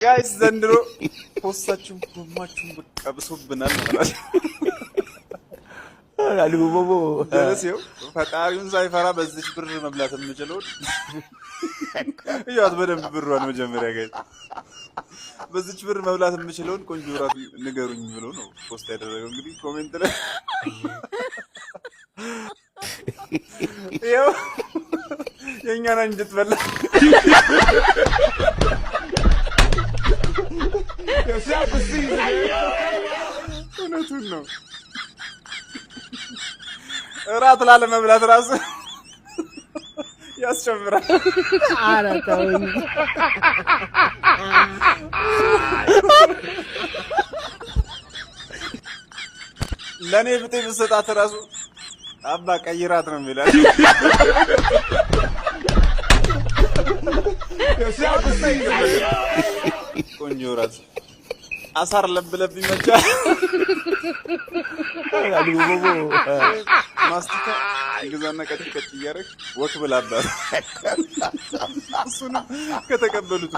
ጋይስ ዘንድሮ ፖስታችሁን ኮማችሁን በቃ ብሶብናል ማለት አልጉቦቦ ደረሰው ፈጣሪውን ሳይፈራ በዚች ብር መብላት የምችለው ያት በደንብ ብሯን መጀመሪያ ጋይስ በዚች ብር መብላት የምችለውን ቆንጆ ራት ንገሩኝ ብሎ ነው ፖስት ያደረገው። እንግዲህ ኮሜንት ላይ ያው የኛን አንጀት በላ እውነቱን ነው። እራት ላለመብላት ራሱ ያስጨምራል። ኧረ ተውኝ። ለኔ ብጤ ብሰጣት ራሱ አባ ቀይራት ነው የሚላል። ቆንጆ ራት አሳር ለብለብ ይመቻል። አልጉቦቦ ማስቲካ ግዛና ቀጭ እያደረግ ወክ ብላባት እሱንም ከተቀበሉት